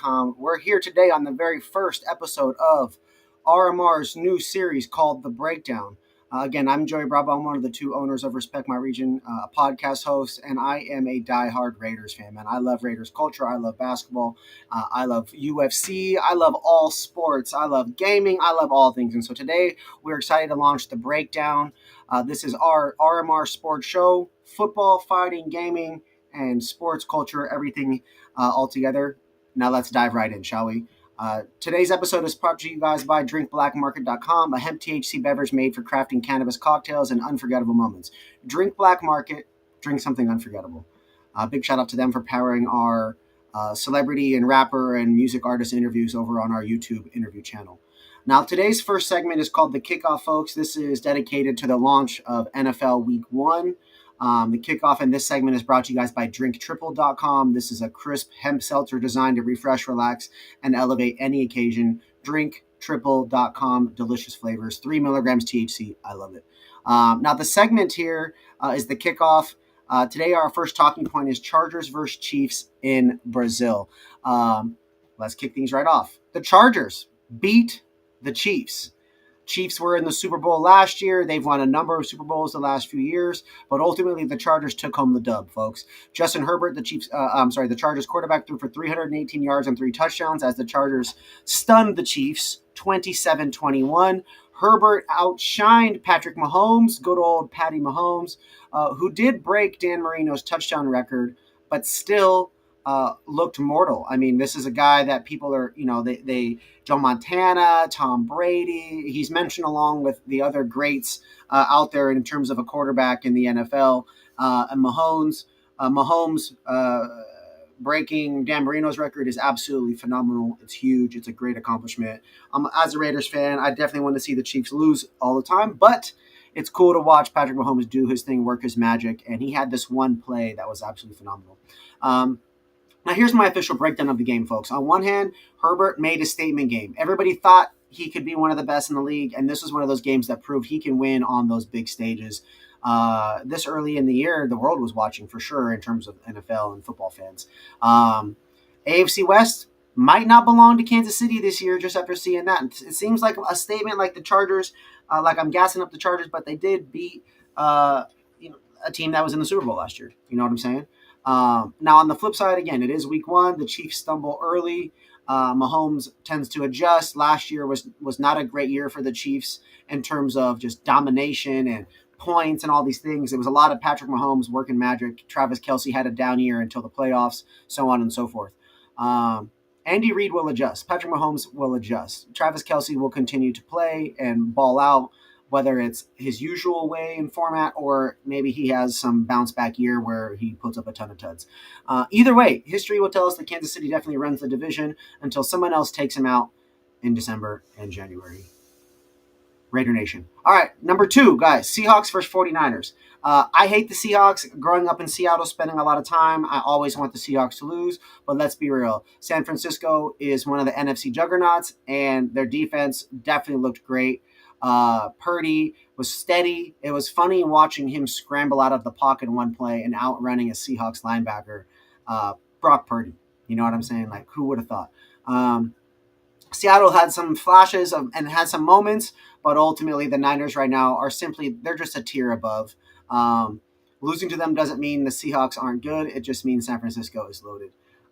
BettingPros.com. We're here today on the very first episode of RMR's new series called The Breakdown. Again, I'm Joey Bravo. I'm one of the two owners of Respect My Region, a podcast host, and I am a diehard Raiders fan, man. I love Raiders culture. I love basketball. I love UFC. I love all sports. I love gaming. I love all things. And so today we're excited to launch The Breakdown. This is our RMR sports show, football, fighting, gaming, and sports culture, everything all together. Now let's dive right in, shall we? Today's episode is brought to you guys by drinkblackmarket.com, a hemp THC beverage made for crafting cannabis cocktails and unforgettable moments. Drink Black Market, drink something unforgettable. Big shout out to them for powering our celebrity and rapper and music artist interviews over on our YouTube interview channel. Now, today's first segment is called The Kickoff, folks. This is dedicated to the launch of NFL Week 1. The kickoff in this segment is brought to you guys by drinktriple.com. This is a crisp hemp seltzer designed to refresh, relax, and elevate any occasion. Drinktriple.com. Delicious flavors. 3 milligrams THC. I love it. Now, the segment here is the kickoff. Today, our first talking point is Chargers versus Chiefs in Brazil. Let's kick things right off. The Chargers beat the Chiefs. Chiefs were in the Super Bowl last year. They've won a number of Super Bowls the last few years, but ultimately the Chargers took home the dub, folks. Justin Herbert, the Chargers quarterback, threw for 318 yards and 3 touchdowns as the Chargers stunned the Chiefs 27-21. Herbert outshined Patrick Mahomes, good old Patty Mahomes, who did break Dan Marino's touchdown record, but still looked mortal. I mean, this is a guy that people are, Joe Montana, Tom Brady, he's mentioned along with the other greats out there in terms of a quarterback in the NFL. And Mahomes breaking Dan Marino's record is absolutely phenomenal. It's huge. It's a great accomplishment. As a Raiders fan, I definitely want to see the Chiefs lose all the time, but it's cool to watch Patrick Mahomes do his thing, work his magic, and he had this one play that was absolutely phenomenal. Now, here's my official breakdown of the game, folks. On one hand, Herbert made a statement game. Everybody thought he could be one of the best in the league, and this was one of those games that proved he can win on those big stages. This early in the year, the world was watching for sure in terms of NFL and football fans. AFC West might not belong to Kansas City this year just after seeing that. It seems like a statement like the Chargers, like I'm gassing up the Chargers, but they did beat a team that was in the Super Bowl last year. You know what I'm saying? Now, on the flip side, again, it is week 1. The Chiefs stumble early. Mahomes tends to adjust. Last year was not a great year for the Chiefs in terms of just domination and points and all these things. It was a lot of Patrick Mahomes working magic. Travis Kelce had a down year until the playoffs, so on and so forth. Andy Reid will adjust. Patrick Mahomes will adjust. Travis Kelce will continue to play and ball out, whether it's his usual way and format or maybe he has some bounce back year where he puts up a ton of tuds. Either way, history will tell us that Kansas City definitely runs the division until someone else takes him out in December and January. Raider Nation. All right, number 2, guys, Seahawks versus 49ers. I hate the Seahawks. Growing up in Seattle, spending a lot of time, I always want the Seahawks to lose, but let's be real. San Francisco is one of the NFC juggernauts, and their defense definitely looked great. Purdy was steady. It was funny watching him scramble out of the pocket in one play and outrunning a Seahawks linebacker, Brock Purdy. You know what I'm saying? Like, who would have thought? Seattle had some flashes and had some moments, but ultimately the Niners right now are they're just a tier above. Losing to them doesn't mean the Seahawks aren't good. It just means San Francisco is loaded.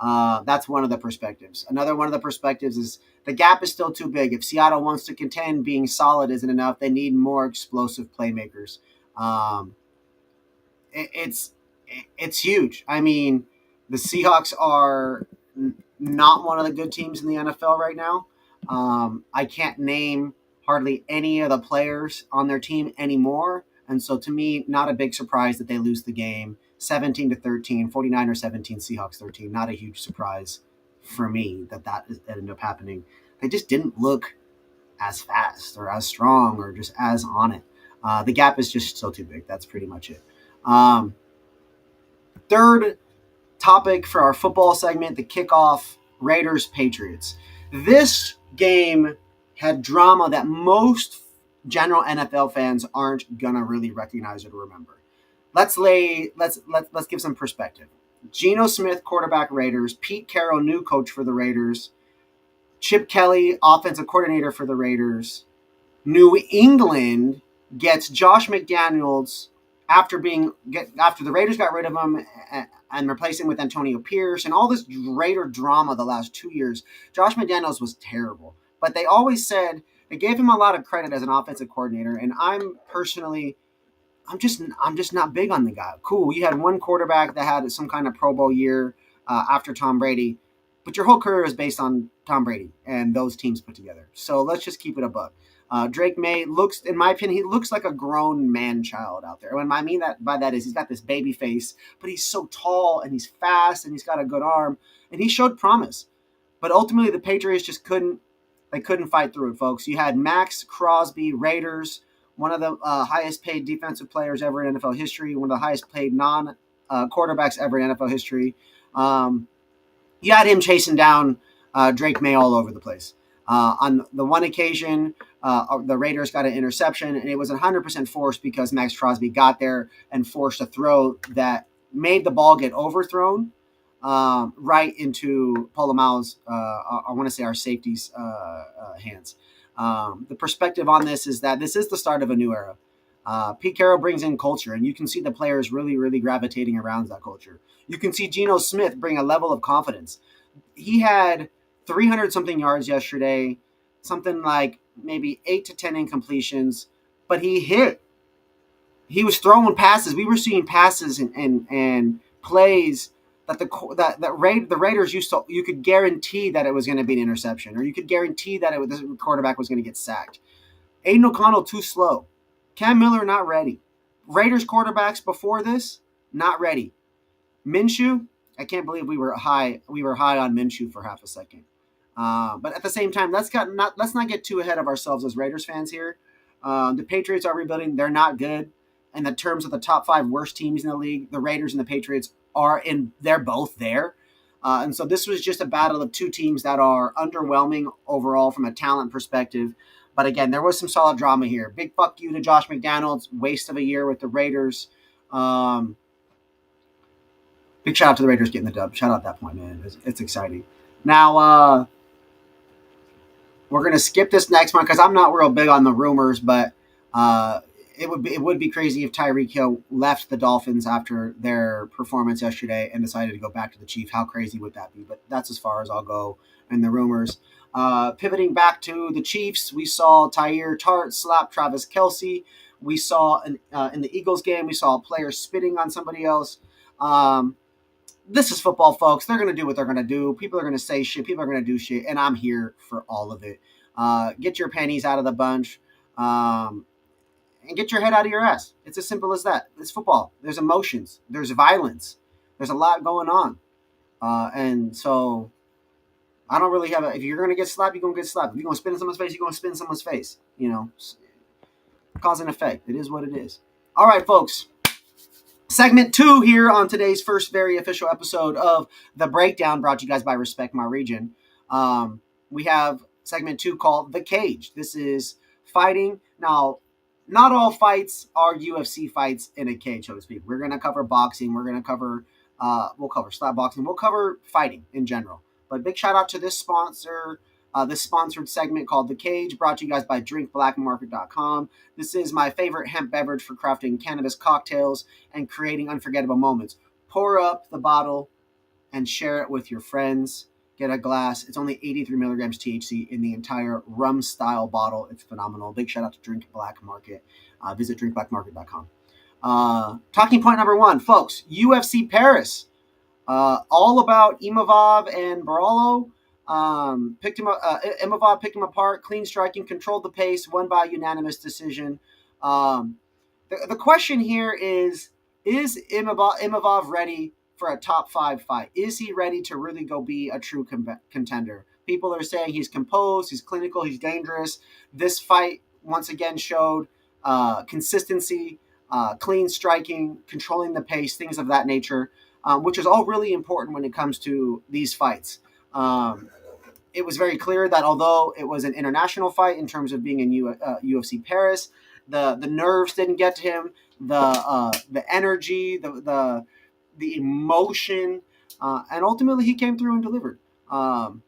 That's one of the perspectives. Another one of the perspectives is the gap is still too big. If Seattle wants to contend, being solid isn't enough. They need more explosive playmakers. It's huge. I mean, the Seahawks are not one of the good teams in the NFL right now. I can't name hardly any of the players on their team anymore. And so to me, not a big surprise that they lose the game. 17-13, 49ers 17, Seahawks 13. Not a huge surprise for me that ended up happening. They just didn't look as fast or as strong or just as on it. The gap is just still too big. That's pretty much it. Third topic for our football segment, the kickoff, Raiders Patriots. This game had drama that most general NFL fans aren't gonna really recognize or remember. Let's give some perspective. Geno Smith, quarterback Raiders. Pete Carroll, new coach for the Raiders. Chip Kelly, offensive coordinator for the Raiders. New England gets Josh McDaniels after the Raiders got rid of him and replaced him with Antonio Pierce and all this Raider drama the last 2 years. Josh McDaniels was terrible, but they always said they gave him a lot of credit as an offensive coordinator, and I'm just not big on the guy. Cool, you had one quarterback that had some kind of Pro Bowl year after Tom Brady, but your whole career is based on Tom Brady and those teams put together. So let's just keep it a buck. Drake May looks, in my opinion, he looks like a grown man child out there. What I mean by that is he's got this baby face, but he's so tall and he's fast and he's got a good arm and he showed promise. But ultimately, the Patriots just couldn't fight through it, folks. You had Max Crosby, Raiders, one of the highest paid defensive players ever in NFL history, one of the highest paid non-quarterbacks ever in NFL history. You had him chasing down Drake May all over the place. On the one occasion, the Raiders got an interception, and it was 100% forced because Max Crosby got there and forced a throw that made the ball get overthrown right into Polamalu's, I want to say our safety's hands. The perspective on this is that this is the start of a new era. Pete Carroll brings in culture, and you can see the players really, really gravitating around that culture. You can see Geno Smith bring a level of confidence. He had 300-something yards yesterday, something like maybe 8 to 10 incompletions, but he hit. He was throwing passes. We were seeing passes and plays that the Raiders used to. You could guarantee that it was going to be an interception, or you could guarantee that the quarterback was going to get sacked. Aiden O'Connell too slow. Cam Miller not ready. Raiders quarterbacks before this not ready. Minshew, I can't believe we were high on Minshew for half a second. But at the same time, let's not get too ahead of ourselves as Raiders fans here. The Patriots are rebuilding. They're not good. In the terms of the top 5 worst teams in the league, the Raiders and the Patriots they're both there. And so this was just a battle of two teams that are underwhelming overall from a talent perspective. But again, there was some solid drama here. Big fuck you to Josh McDaniels. Waste of a year with the Raiders. Big shout out to the Raiders getting the dub. Shout out at that point, man. It's exciting. Now, we're going to skip this next one because I'm not real big on the rumors, but it would be crazy if Tyreek Hill left the Dolphins after their performance yesterday and decided to go back to the Chiefs. How crazy would that be? But that's as far as I'll go in the rumors. Pivoting back to the Chiefs, we saw Teair Tart slap Travis Kelce. We saw in the Eagles game, we saw a player spitting on somebody else. This is football, folks. They're going to do what they're going to do. People are going to say shit. People are going to do shit. And I'm here for all of it. Get your pennies out of the bunch and get your head out of your ass. It's as simple as that. It's football. There's emotions. There's violence. There's a lot going on. And so I don't really have if you're going to get slapped, you're going to get slapped. If you're going to spit in someone's face, you're going to spit in someone's face. You know, cause and effect. It is what it is. All right, folks. Segment 2 here on today's first very official episode of The Breakdown, brought to you guys by Respect My Region. We have segment 2 called The Cage. This is fighting. Now, not all fights are UFC fights in a cage, so to speak. We're going to cover boxing. We're going to cover, we'll cover slap boxing. We'll cover fighting in general. But big shout out to this sponsor, this sponsored segment called The Cage, brought to you guys by drinkblackmarket.com. This is my favorite hemp beverage for crafting cannabis cocktails and creating unforgettable moments. Pour up the bottle and share it with your friends. Get a glass. It's only 83 milligrams THC in the entire rum-style bottle. It's phenomenal. Big shout out to Drink Black Market. Visit drinkblackmarket.com. Talking point number 1, folks. UFC Paris. All about Imavov and Borralho. Picked him up. Imavov picked him apart. Clean striking, controlled the pace, won by unanimous decision. The question here is Imavov ready for a top 5 fight? Is he ready to really go be a true contender? People are saying he's composed, he's clinical, he's dangerous. This fight once again showed consistency, clean striking, controlling the pace, things of that nature, which is all really important when it comes to these fights. It was very clear that although it was an international fight in terms of being in UFC Paris, the nerves didn't get to him. The energy, the the emotion, and ultimately he came through and delivered. On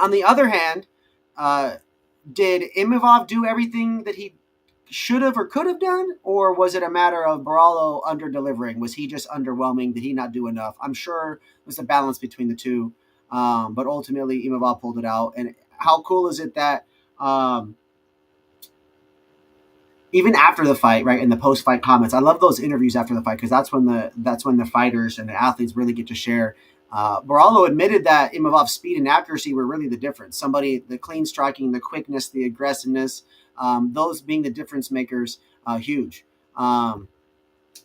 the other hand, uh, did Imavov do everything that he should have or could have done, or was it a matter of Borralho under delivering? Was he just underwhelming? Did he not do enough? I'm sure it was a balance between the two, but ultimately Imavov pulled it out. And how cool is it that even after the fight, right, in the post-fight comments, I love those interviews after the fight because that's when the fighters and the athletes really get to share. Borralho admitted that Imavov's speed and accuracy were really the difference. The clean striking, the quickness, the aggressiveness, those being the difference makers, huge. And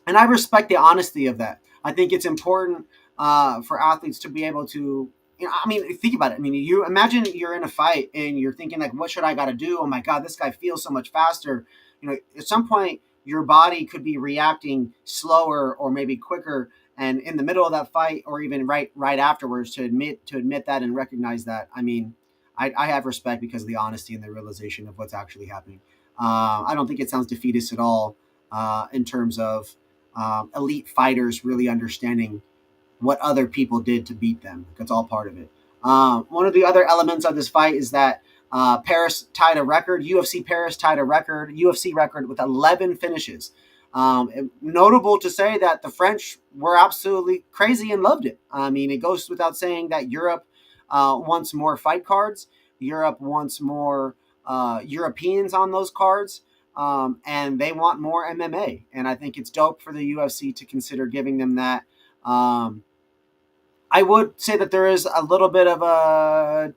I respect the honesty of that. I think it's important for athletes to be able to. I mean, think about it. I mean, you imagine you're in a fight and you're thinking like, "What should I got to do? Oh my God, this guy feels so much faster." At some point, your body could be reacting slower or maybe quicker, and in the middle of that fight, or even right afterwards, to admit that and recognize that. I mean, I have respect because of the honesty and the realization of what's actually happening. I don't think it sounds defeatist at all in terms of elite fighters really understanding what other people did to beat them. That's all part of it. One of the other elements of this fight is that Paris tied a record. UFC Paris tied a UFC record with 11 finishes. Notable to say that the French were absolutely crazy and loved it. I mean, it goes without saying that Europe wants more fight cards. Europe wants more Europeans on those cards. And they want more MMA. And I think it's dope for the UFC to consider giving them that. I would say that there is a little bit of a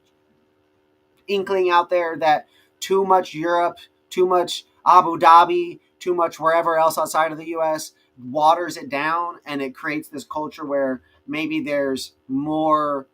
inkling out there that too much Europe, too much Abu Dhabi, too much wherever else outside of the US waters it down, and it creates this culture where maybe there's more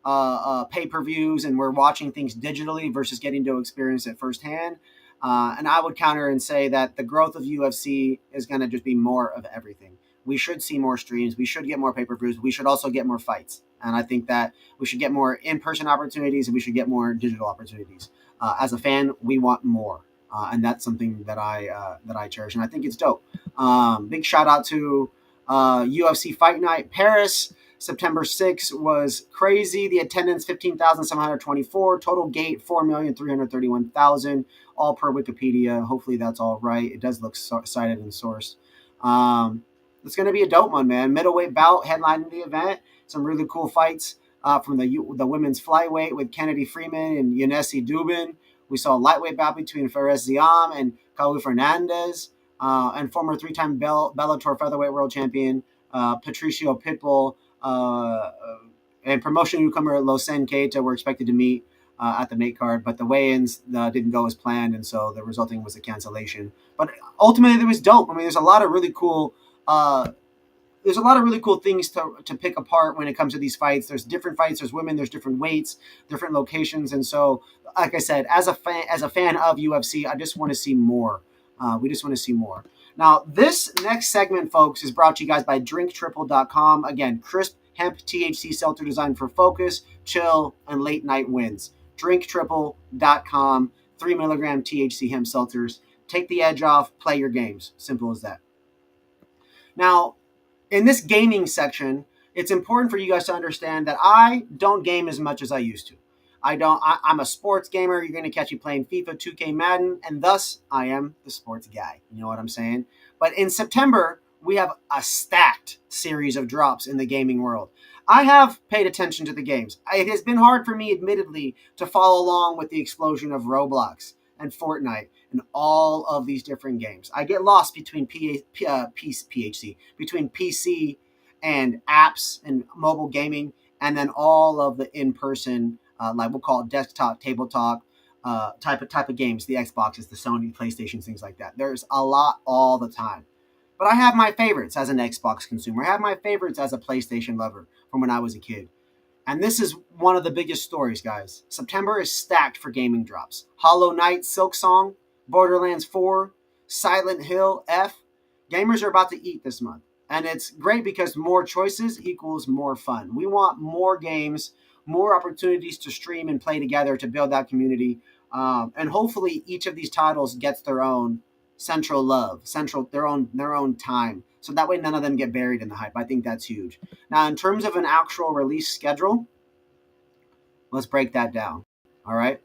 pay-per-views and we're watching things digitally versus getting to experience it firsthand. And I would counter and say that the growth of UFC is going to just be more of everything. We should see more streams. We should get more pay-per-views. We should also get more fights. And I think that we should get more in-person opportunities and we should get more digital opportunities. As a fan, we want more. And that's something that I cherish. And I think it's dope. Big shout out to UFC Fight Night Paris. September 6th was crazy. The attendance, 15,724. Total gate, 4,331,000. All per Wikipedia. Hopefully that's all right. It does look cited and sourced. It's going to be a dope one, man. Middleweight bout headlining the event. Some really cool fights from the women's flyweight with Kennedy Freeman and Yanesi Dubin. We saw a lightweight bout between Fares Ziam and Kalu Fernandez, and former three-time Bellator featherweight world champion Patricio Pitbull and promotion newcomer Losen Keita were expected to meet at the mate card, but the weigh-ins didn't go as planned, and so the resulting was a cancellation. But ultimately, it was dope. I mean, there's a lot of really cool things to pick apart when it comes to these fights. There's different fights. There's women. There's different weights, different locations, and so, like I said, as a fan of UFC, I just want to see more. We just want to see more. Now, this next segment, folks, is brought to you guys by DrinkTriple.com. Again, crisp hemp THC seltzer designed for focus, chill, and late night wins. DrinkTriple.com. 3 milligram THC hemp seltzers. Take the edge off. Play your games. Simple as that. Now, in this gaming section, it's important for you guys to understand that I don't game as much as I used to. I'm a sports gamer. You're going to catch me playing FIFA, 2K, Madden, and thus I am the sports guy. You know what I'm saying? But in September, we have a stacked series of drops in the gaming world. I have paid attention to the games. It has been hard for me, admittedly, to follow along with the explosion of Roblox and Fortnite and all of these different games. I get lost between between PC and apps and mobile gaming, and then all of the in-person, like we'll call it desktop, tabletop type of games, the Xboxes, the Sony, PlayStations, things like that. There's a lot all the time. But I have my favorites as an Xbox consumer. I have my favorites as a PlayStation lover from when I was a kid. And this is one of the biggest stories, guys. September is stacked for gaming drops. Hollow Knight, Silksong, Borderlands 4, Silent Hill, F. Gamers are about to eat this month. And it's great because more choices equals more fun. We want more games, more opportunities to stream and play together to build that community. And hopefully each of these titles gets their own central love, their own time, So that way none of them get buried in the hype. I think that's huge. Now, in terms of an actual release schedule, let's break that down. All right.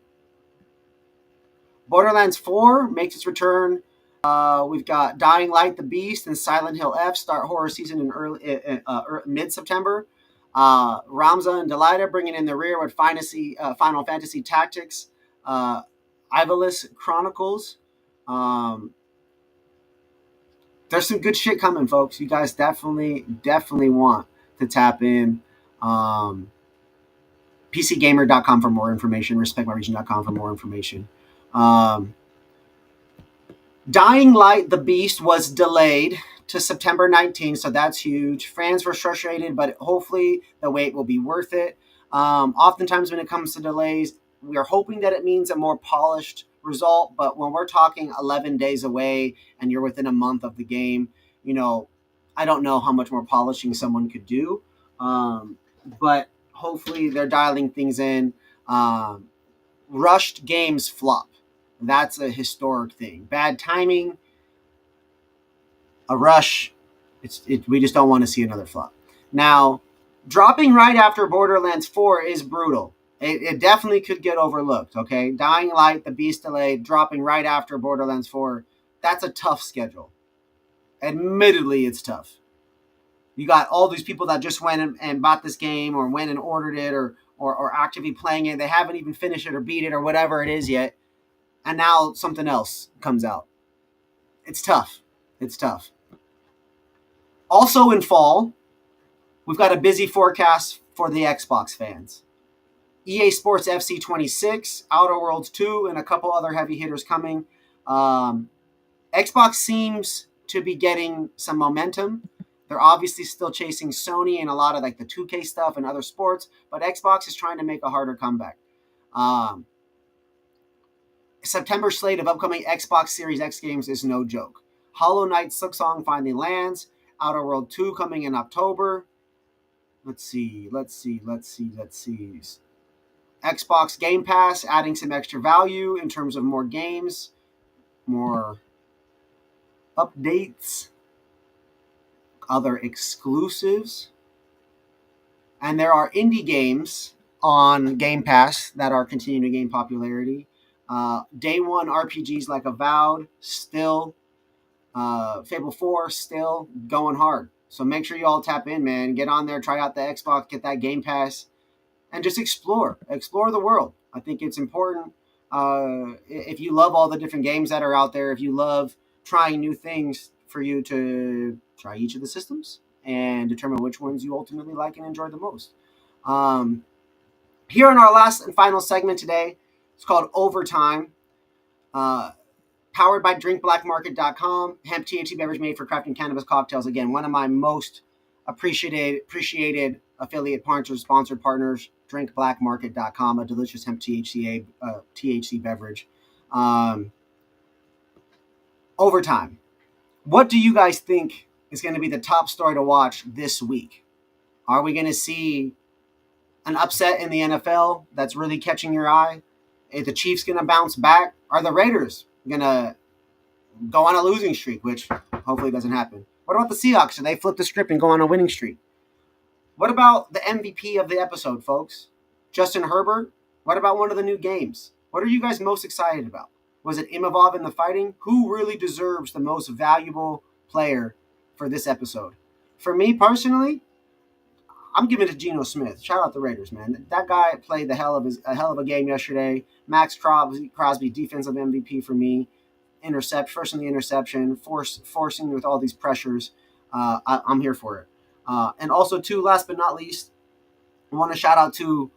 Borderlands 4 makes its return. We've got Dying Light, The Beast, and Silent Hill F start horror season in mid-September. Ramza and Delita bringing in the rear with Final Fantasy Tactics. Ivalice Chronicles. There's some good shit coming, folks. You guys definitely want to tap in. PCGamer.com for more information. RespectMyRegion.com for more information. Dying Light, The Beast was delayed to September 19th, so that's huge. Fans were frustrated, but hopefully the wait will be worth it. Oftentimes when it comes to delays, we are hoping that it means a more polished result, but when we're talking 11 days away and you're within a month of the game, I don't know how much more polishing someone could do, but hopefully they're dialing things in. Rushed games flop. That's a historic thing. Bad timing, a rush. We just don't want to see another flop. Now, dropping right after Borderlands 4 is brutal. It definitely could get overlooked, okay? Dying Light, The Beast delayed, dropping right after Borderlands 4. That's a tough schedule. Admittedly, it's tough. You got all these people that just went and bought this game or went and ordered it or actively playing it. They haven't even finished it or beat it or whatever it is yet. And now something else comes out. It's tough. It's tough. Also in fall, we've got a busy forecast for the Xbox fans. EA Sports FC 26, Outer Worlds 2, and a couple other heavy hitters coming. Xbox seems to be getting some momentum. They're obviously still chasing Sony and a lot of like the 2K stuff and other sports, but Xbox is trying to make a harder comeback. September slate of upcoming Xbox Series X games is no joke. Hollow Knight Silksong finally lands. Outer World 2 coming in October. Let's see. Xbox Game Pass adding some extra value in terms of more games, more updates, other exclusives. And there are indie games on Game Pass that are continuing to gain popularity. Day one RPGs like Avowed, still. Fable 4, still going hard. So make sure you all tap in, man. Get on there, try out the Xbox, get that Game Pass, and just explore the world. I think it's important. If you love all the different games that are out there, if you love trying new things, for you to try each of the systems and determine which ones you ultimately like and enjoy the most. Here in our last and final segment today, it's called Overtime. Powered by drinkblackmarket.com, Hemp THC beverage made for crafting cannabis cocktails. Again, one of my most appreciated affiliate partners, sponsored partners, drinkblackmarket.com, a delicious hemp THC beverage. Overtime. What do you guys think is going to be the top story to watch this week? Are we going to see an upset in the NFL that's really catching your eye? Is the Chiefs going to bounce back? Are the Raiders going to go on a losing streak, which hopefully doesn't happen? What about the Seahawks? Do they flip the script and go on a winning streak? What about the MVP of the episode, folks? Justin Herbert? What about one of the new games? What are you guys most excited about? Was it Imavov in the fighting? Who really deserves the most valuable player for this episode? For me personally, I'm giving it to Geno Smith. Shout out the Raiders, man. That guy played a hell of a game yesterday. Max Crosby, defensive MVP for me. First in the interception, forcing with all these pressures. I'm here for it. And also, too, last but not least, I want to shout out to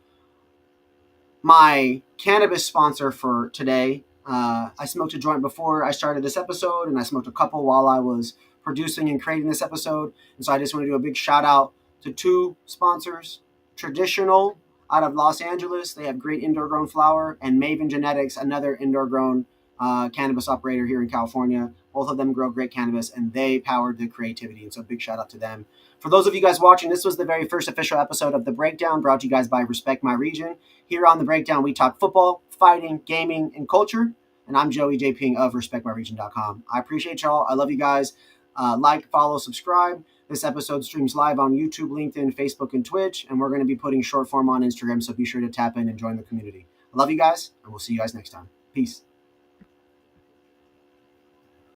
my cannabis sponsor for today. I smoked a joint before I started this episode, and I smoked a couple while I was producing and creating this episode. And so I just want to do a big shout out to two sponsors, Traditional out of Los Angeles. They have great indoor grown flower, and Maven Genetics, another indoor grown cannabis operator here in California. Both of them grow great cannabis, and they powered the creativity. And so big shout out to them. For those of you guys watching, this was the very first official episode of The Breakdown, brought to you guys by Respect My Region. Here on The Breakdown, we talk football, fighting, gaming, and culture. And I'm Joey J. Ping of RespectMyRegion.com. I appreciate y'all. I love you guys. Like, follow, subscribe. This episode streams live on YouTube, LinkedIn, Facebook, and Twitch, and we're going to be putting short form on Instagram, so be sure to tap in and join the community. I love you guys, and we'll see you guys next time. Peace.